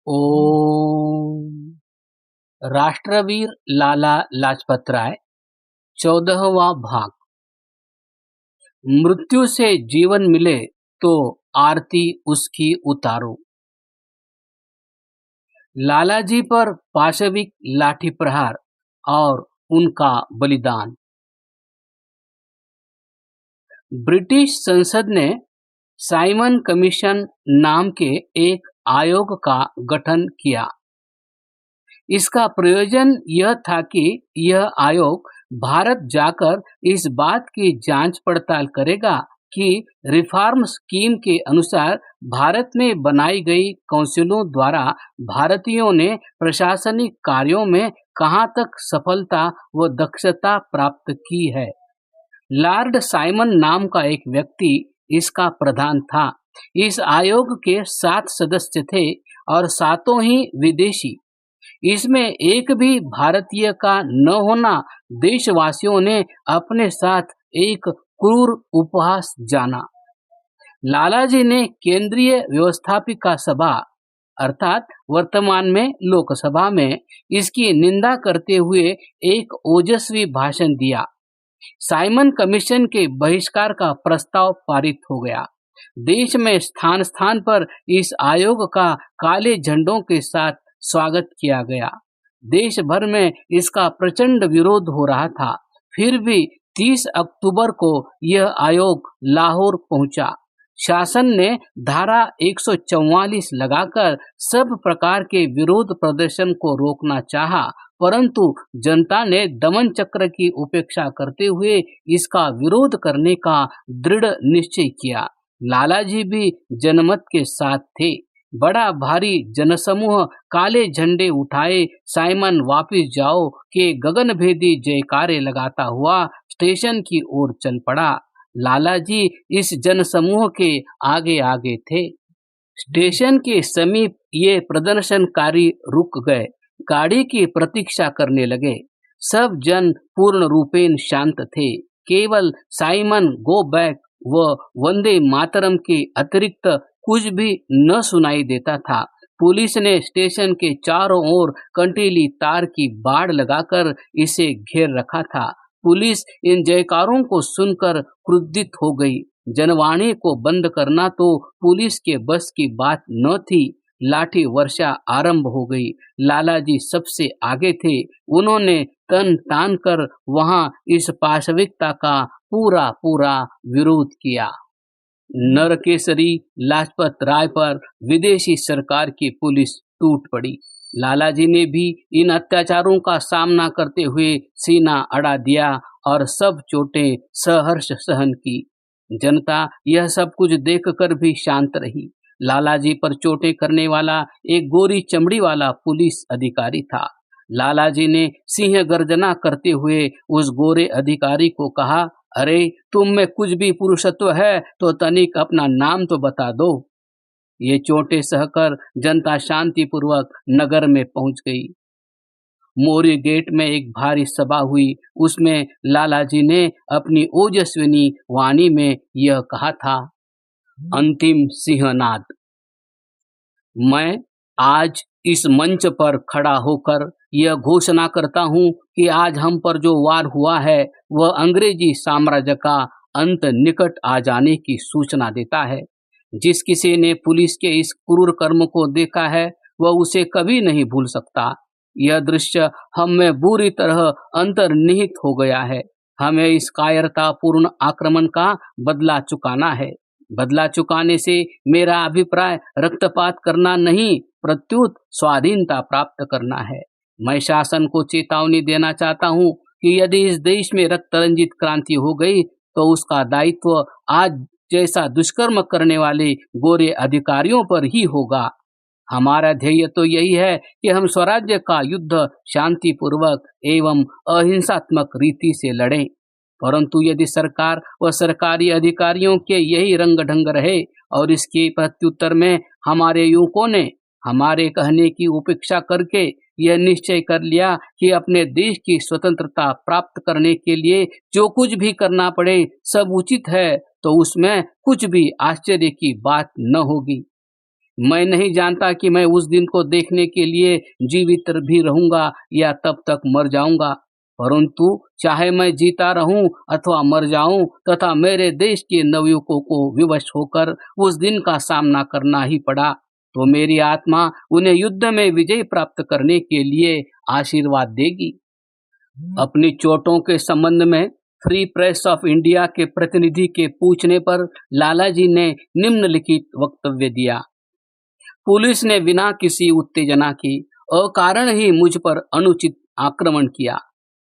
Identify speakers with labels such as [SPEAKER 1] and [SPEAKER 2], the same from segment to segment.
[SPEAKER 1] ओम। राष्ट्रवीर लाला लाजपत राय। 14वां भाग। मृत्यु से जीवन मिले तो आरती उसकी उतारो। लालाजी पर पाशविक लाठी प्रहार और उनका बलिदान। ब्रिटिश संसद ने साइमन कमीशन नाम के एक आयोग का गठन किया। इसका प्रयोजन यह था कि यह आयोग भारत जाकर इस बात की जांच पड़ताल करेगा कि रिफॉर्म स्कीम के अनुसार भारत में बनाई गई काउंसिलों द्वारा भारतीयों ने प्रशासनिक कार्यों में कहां तक सफलता व दक्षता प्राप्त की है। लॉर्ड साइमन नाम का एक व्यक्ति इसका प्रधान था। इस आयोग के 7 सदस्य थे और 7 ही विदेशी। इसमें एक भी भारतीय का न होना देशवासियों ने अपने साथ एक क्रूर उपहास जाना। लालाजी ने केंद्रीय व्यवस्थापिका सभा अर्थात वर्तमान में लोकसभा में इसकी निंदा करते हुए एक ओजस्वी भाषण दिया। साइमन कमीशन के बहिष्कार का प्रस्ताव पारित हो गया। देश में स्थान स्थान पर इस आयोग का काले झंडों के साथ स्वागत किया गया। देश भर में इसका प्रचंड विरोध हो रहा था। फिर भी 30 अक्टूबर को यह आयोग लाहौर पहुंचा। शासन ने धारा 144 लगाकर सब प्रकार के विरोध प्रदर्शन को रोकना चाहा, परंतु जनता ने दमन चक्र की उपेक्षा करते हुए इसका विरोध करने का दृढ़ निश्चय किया। लालाजी भी जनमत के साथ थे। बड़ा भारी जनसमूह काले झंडे उठाए साइमन वापिस जाओ के गगनभेदी जयकारे लगाता हुआ स्टेशन की ओर चल पड़ा। लालाजी इस जनसमूह के आगे आगे थे। स्टेशन के समीप ये प्रदर्शनकारी रुक गए, गाड़ी की प्रतीक्षा करने लगे। सब जन पूर्ण रूपेण शांत थे। केवल साइमन गो बैक व वंदे मातरम के अतिरिक्त कुछ भी न सुनाई देता था। पुलिस ने स्टेशन के चारों ओर कंटीली तार की बाड़ लगाकर इसे घेर रखा था। पुलिस इन जयकारों को सुनकर क्रुद्धित हो गई। जनवाणी को बंद करना तो पुलिस के बस की बात न थी। लाठी वर्षा आरंभ हो गई। लालाजी सबसे आगे थे। उन्होंने तन तान कर वहां इस पाशविकता का पूरा पूरा विरोध किया। नरकेसरी लाजपत राय पर विदेशी सरकार की पुलिस टूट पड़ी। लालाजी ने भी इन अत्याचारों का सामना करते हुए सीना अड़ा दिया और सब चोटें सहर्ष सहन की। जनता यह सब कुछ देखकर भी शांत रही। लालाजी पर चोटें करने वाला एक गोरी चमड़ी वाला पुलिस अधिकारी था। लालाजी ने सिंह गर्जना करते हुए उस गोरे अधिकारी को कहा, अरे तुम में कुछ भी पुरुषत्व है तो तनिक अपना नाम तो बता दो। ये चोटें सहकर जनता शांतिपूर्वक नगर में पहुंच गई। मोरी गेट में एक भारी सभा हुई। उसमें लालाजी ने अपनी ओजस्विनी वाणी में यह कहा था, अंतिम सिंहनाद। मैं आज इस मंच पर खड़ा होकर यह घोषणा करता हूं कि आज हम पर जो वार हुआ है वह अंग्रेजी साम्राज्य का अंत निकट आ जाने की सूचना देता है। जिस किसी ने पुलिस के इस क्रूर कर्म को देखा है वह उसे कभी नहीं भूल सकता। यह दृश्य हम में बुरी तरह अंतर्निहित हो गया है। हमें इस कायरतापूर्ण आक्रमण का बदला चुकाना है। बदला चुकाने से मेरा अभिप्राय रक्तपात करना नहीं, प्रत्युत स्वाधीनता प्राप्त करना है। मैं शासन को चेतावनी देना चाहता हूं कि यदि इस देश में रक्त रंजित क्रांति हो गई तो उसका दायित्व आज जैसा दुष्कर्म करने वाले गोरे अधिकारियों पर ही होगा। हमारा ध्येय तो यही है कि हम स्वराज्य का युद्ध शांतिपूर्वक एवं अहिंसात्मक रीति से लड़ें। परंतु यदि सरकार व सरकारी अधिकारियों के यही रंग ढंग रहे और इसके प्रत्युत्तर में हमारे युवकों ने हमारे कहने की उपेक्षा करके यह निश्चय कर लिया कि अपने देश की स्वतंत्रता प्राप्त करने के लिए जो कुछ भी करना पड़े सब उचित है, तो उसमें कुछ भी आश्चर्य की बात न होगी। मैं नहीं जानता कि मैं उस दिन को देखने के लिए जीवित भी रहूंगा या तब तक मर जाऊंगा, परंतु चाहे मैं जीता रहूं अथवा मर जाऊं तथा मेरे देश के नवयुवकों को विवश होकर उस दिन का सामना करना ही पड़ा, तो मेरी आत्मा उन्हें युद्ध में विजय प्राप्त करने के लिए आशीर्वाद देगी। अपनी चोटों के संबंध में फ्री प्रेस ऑफ इंडिया के प्रतिनिधि के पूछने पर लालाजी ने निम्नलिखित वक्तव्य दिया। पुलिस ने बिना किसी उत्तेजना के अकारण ही मुझ पर अनुचित आक्रमण किया।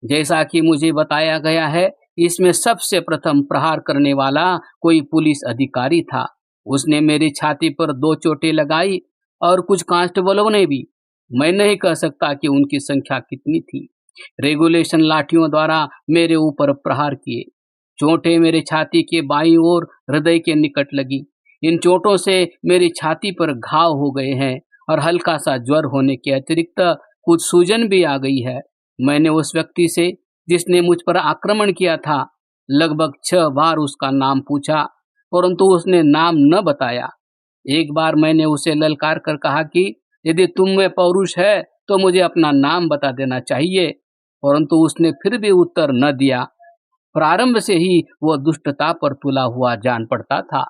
[SPEAKER 1] जैसा कि मुझे बताया गया है, इसमें सबसे प्रथम प्रहार करने वाला कोई पुलिस अधिकारी था। उसने मेरी छाती पर 2 चोटें लगाई और कुछ कांस्टेबलों ने भी। मैं नहीं कह सकता कि उनकी संख्या कितनी थी। रेगुलेशन लाठियों द्वारा मेरे ऊपर प्रहार किए। चोटें मेरे छाती के बाईं ओर हृदय के निकट लगी। इन चोटों से मेरी छाती पर घाव हो गए हैं और हल्का सा ज्वर होने के अतिरिक्त कुछ सूजन भी आ गई है। मैंने उस व्यक्ति से जिसने मुझ पर आक्रमण किया था लगभग 6 बार उसका नाम पूछा, परंतु उसने नाम न बताया। एक बार मैंने उसे ललकार कर कहा कि यदि तुम में पौरुष है तो मुझे अपना नाम बता देना चाहिए, परंतु उसने फिर भी उत्तर न दिया। प्रारंभ से ही वह दुष्टता पर तुला हुआ जान पड़ता था।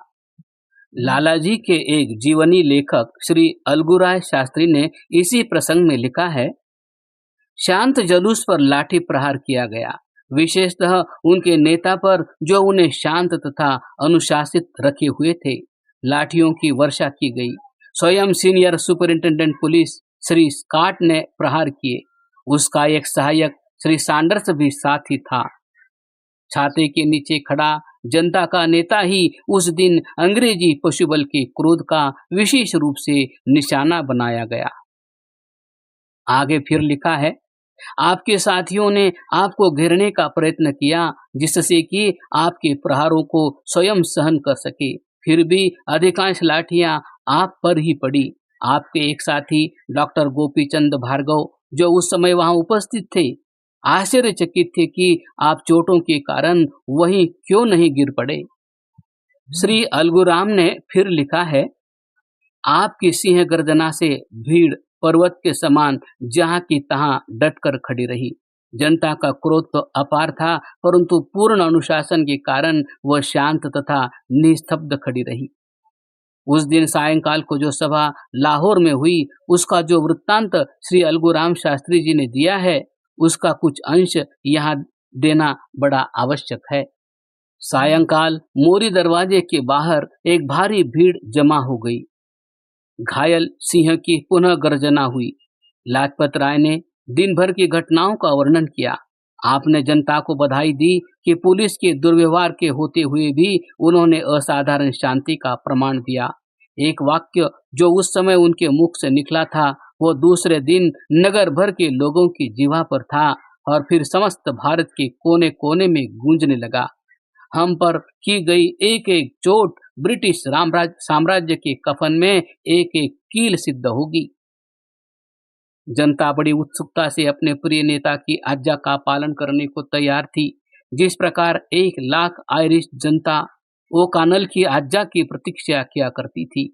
[SPEAKER 1] लालाजी के एक जीवनी लेखक श्री अलगूराय शास्त्री ने इसी प्रसंग में लिखा है, शांत जुलूस पर लाठी प्रहार किया गया, विशेषतः उनके नेता पर जो उन्हें शांत तथा अनुशासित रखे हुए थे। लाठियों की वर्षा की गई। स्वयं senior superintendent police Shri Scott ने प्रहार किए। उसका एक सहायक श्री सैंडर्स भी साथ ही था। छाते के नीचे खड़ा जनता का नेता ही उस दिन अंग्रेजी पशुबल के क्रोध का विशेष रूप से निशाना बनाया गया। आगे फिर लिखा है, आपके साथियों ने आपको घेरने का प्रयत्न किया जिससे कि आपके प्रहारों को स्वयं सहन कर सके, फिर भी अधिकांश लाठियां आप पर ही पड़ी। आपके एक साथी डॉक्टर गोपीचंद भार्गव जो उस समय वहां उपस्थित थे, आश्चर्यचकित थे कि आप चोटों के कारण वहीं क्यों नहीं गिर पड़े। श्री अलगूराम ने फिर लिखा है, आपकी सिंह गर्जना से भीड़ पर्वत के समान जहां की तहां डटकर खड़ी रही। जनता का क्रोध तो अपार था, परंतु पूर्ण अनुशासन के कारण वह शांत तथा निस्तब्ध खड़ी रही। उस दिन सायंकाल को जो सभा लाहौर में हुई, उसका जो वृत्तांत श्री अलगूराम शास्त्री जी ने दिया है, उसका कुछ अंश यहाँ देना बड़ा आवश्यक है। सायंकाल मोरी दरवाजे के बाहर एक भारी भीड़ जमा हो गई। घायल सिंह की पुनः गर्जना हुई। लाजपत राय ने दिन भर की घटनाओं का वर्णन किया। आपने जनता को बधाई दी कि पुलिस के दुर्व्यवहार के होते हुए भी उन्होंने असाधारण शांति का प्रमाण दिया। एक वाक्य जो उस समय उनके मुख से निकला था, वो दूसरे दिन नगर भर के लोगों की जिह्वा पर था और फिर समस्त भारत के कोने कोने में गूंजने लगा। हम पर की गई एक एक चोट ब्रिटिश साम्राज्य के कफन में एक एक कील सिद्ध होगी। जनता बड़ी उत्सुकता से अपने प्रिय नेता की आज्ञा का पालन करने को तैयार थी। जिस प्रकार 1 लाख आयरिश जनता ओकानल की आज्ञा की प्रतीक्षा किया करती थी,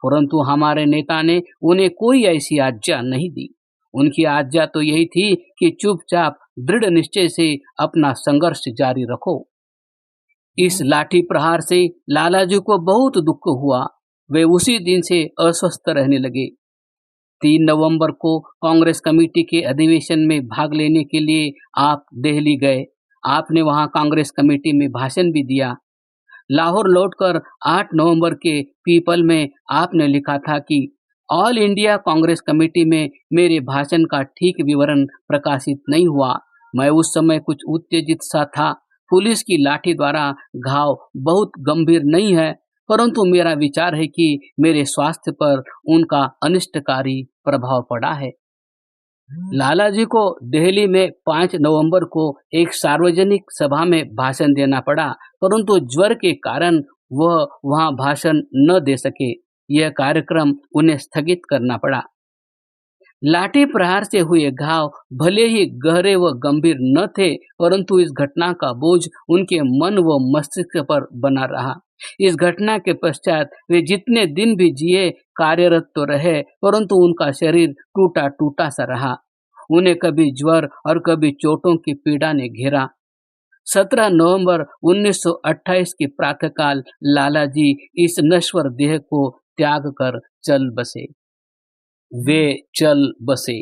[SPEAKER 1] परंतु हमारे नेता ने उन्हें कोई ऐसी आज्ञा नहीं दी। उनकी आज्ञा तो यही थी कि चुपचाप दृढ़ निश्चय से अपना संघर्ष जारी रखो। इस लाठी प्रहार से लालाजी को बहुत दुख हुआ। वे उसी दिन से अस्वस्थ रहने लगे। 3 नवंबर को कांग्रेस कमेटी के अधिवेशन में भाग लेने के लिए आप दिल्ली गए। आपने वहां कांग्रेस कमेटी में भाषण भी दिया। लाहौर लौटकर 8 नवंबर के पीपल में आपने लिखा था कि ऑल इंडिया कांग्रेस कमेटी में मेरे भाषण का ठीक विवरण प्रकाशित नहीं हुआ। मैं उस समय कुछ उत्तेजित सा था। पुलिस की लाठी द्वारा घाव बहुत गंभीर नहीं है, परंतु मेरा विचार है कि मेरे स्वास्थ्य पर उनका अनिष्टकारी प्रभाव पड़ा है। लालाजी को दिल्ली में 5 नवंबर को एक सार्वजनिक सभा में भाषण देना पड़ा, परंतु ज्वर के कारण वह वहां भाषण न दे सके। यह कार्यक्रम उन्हें स्थगित करना पड़ा। लाठी प्रहार से हुए घाव भले ही गहरे व गंभीर न थे, परंतु इस घटना का बोझ उनके मन व मस्तिष्क पर बना रहा। इस घटना के पश्चात वे जितने दिन भी जिए कार्यरत तो रहे, परंतु उनका शरीर टूटा टूटा सा रहा। उन्हें कभी ज्वर और कभी चोटों की पीड़ा ने घेरा। 17 नवंबर 1928 की प्रातःकाल लाला जी इस नश्वर देह को त्याग कर चल बसे। वे चल बसे।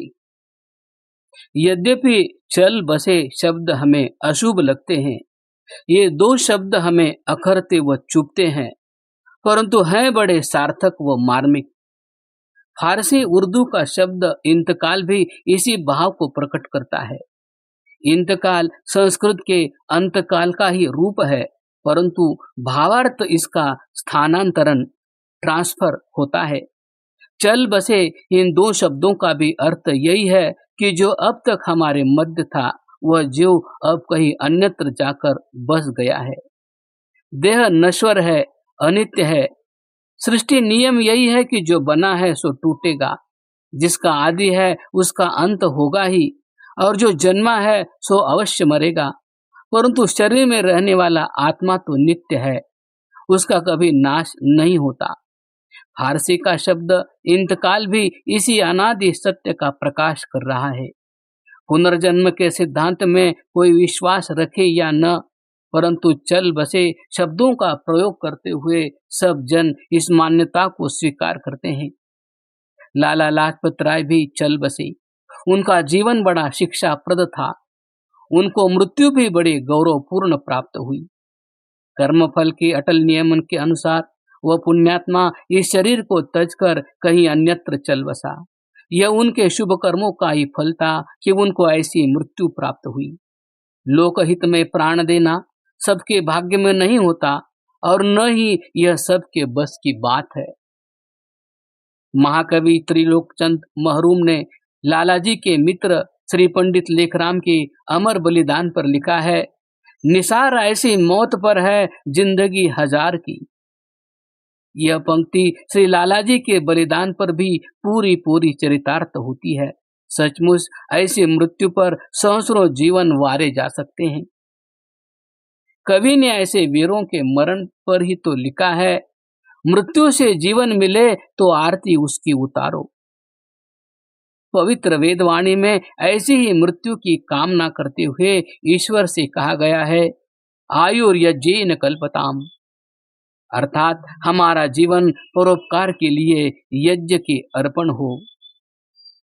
[SPEAKER 1] यद्यपि चल बसे शब्द हमें अशुभ लगते हैं, ये दो शब्द हमें अखरते व चुभते हैं, परंतु हैं बड़े सार्थक व मार्मिक। फारसी उर्दू का शब्द इंतकाल भी इसी भाव को प्रकट करता है। इंतकाल संस्कृत के अंतकाल का ही रूप है, परंतु भावार्थ इसका स्थानांतरण ट्रांसफर होता है। चल बसे इन दो शब्दों का भी अर्थ यही है कि जो अब तक हमारे मध्य था वह जो अब कहीं अन्यत्र जाकर बस गया है। देह नश्वर है, अनित्य है। सृष्टि नियम यही है कि जो बना है सो टूटेगा, जिसका आदि है उसका अंत होगा ही, और जो जन्मा है सो अवश्य मरेगा। परंतु शरीर में रहने वाला आत्मा तो नित्य है, उसका कभी नाश नहीं होता। फारसी का शब्द इंतकाल भी इसी अनादि सत्य का प्रकाश कर रहा है। पुनर्जन्म के सिद्धांत में कोई विश्वास रखे या न, परंतु चल बसे शब्दों का प्रयोग करते हुए सब जन इस मान्यता को स्वीकार करते हैं। लाला लाजपत राय भी चल बसे। उनका जीवन बड़ा शिक्षाप्रद था। उनको मृत्यु भी बड़ी गौरवपूर्ण प्राप्त हुई। कर्मफल के अटल नियमन के अनुसार वह पुण्यात्मा इस शरीर को तजकर कहीं अन्यत्र चल बसा। यह उनके शुभ कर्मों का ही फल था कि उनको ऐसी मृत्यु प्राप्त हुई। लोकहित में प्राण देना सबके भाग्य में नहीं होता, और न ही यह सबके बस की बात है। महाकवि त्रिलोकचंद महरूम ने लालाजी के मित्र श्री पंडित लेखराम के अमर बलिदान पर लिखा है, निसार ऐसी मौत पर है जिंदगी हजार की। यह पंक्ति श्री लालाजी के बलिदान पर भी पूरी पूरी चरितार्थ होती है। सचमुच ऐसी मृत्यु पर सहस्रों जीवन वारे जा सकते हैं। कवि ने ऐसे वीरों के मरण पर ही तो लिखा है, मृत्यु से जीवन मिले तो आरती उसकी उतारो। पवित्र वेदवाणी में ऐसी ही मृत्यु की कामना करते हुए ईश्वर से कहा गया है, आयुर्यज्ञेन कल्पताम, अर्थात हमारा जीवन परोपकार के लिए यज्ञ के अर्पण हो,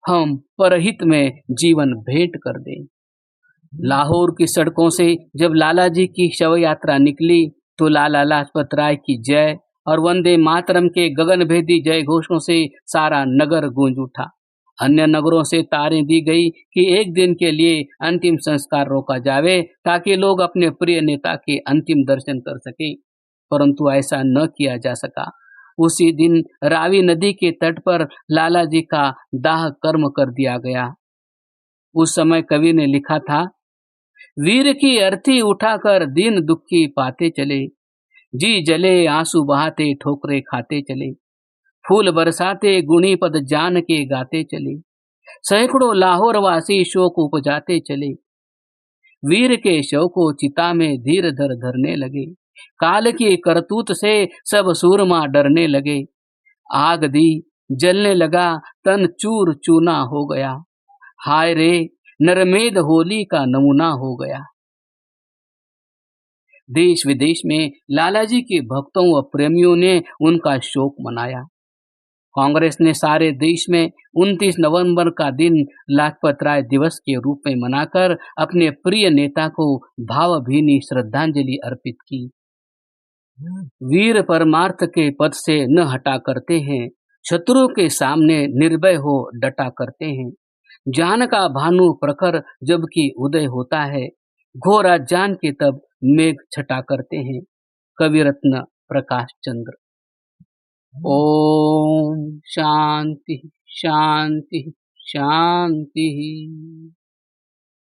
[SPEAKER 1] हम परहित में जीवन भेंट कर दें। लाहौर की सड़कों से जब लालाजी की शव यात्रा निकली तो लाला लाजपत राय की जय और वंदे मातरम के गगनभेदी जय घोषों से सारा नगर गूंज उठा। अन्य नगरों से तारें दी गई कि एक दिन के लिए अंतिम संस्कार रोका जावे ताकि लोग अपने प्रिय नेता के अंतिम दर्शन कर सके, परंतु ऐसा न किया जा सका। उसी दिन रावी नदी के तट पर लालाजी का दाह कर्म कर दिया गया। उस समय कवि ने लिखा था, वीर की अर्थी उठाकर दीन दुखी पाते चले, जी जले आंसू बहाते ठोकरे खाते चले, फूल बरसाते गुणी पद जान के गाते चले, सैकड़ों लाहौर वासी शोक उपजाते चले। वीर के शव को चिता में धीर धर धरने लगे, काल की करतूत से सब सूरमा डरने लगे। आग दी जलने लगा, तन चूर चूना हो गया, हाय रे नरमेद होली का नमूना हो गया। देश विदेश में लालाजी के भक्तों व प्रेमियों ने उनका शोक मनाया। कांग्रेस ने सारे देश में 29 नवंबर का दिन लाजपत राय दिवस के रूप में मनाकर अपने प्रिय नेता को भावभीनी श्रद्धांजलि अर्पित की। वीर परमार्थ के पद से न हटा करते हैं, शत्रु के सामने निर्भय हो डटा करते हैं। जान का भानु प्रखर जबकि उदय होता है, घोर जान के तब मेघ छटा करते हैं। कवि रत्न प्रकाश चंद्र। ओम शांति शांति शांति।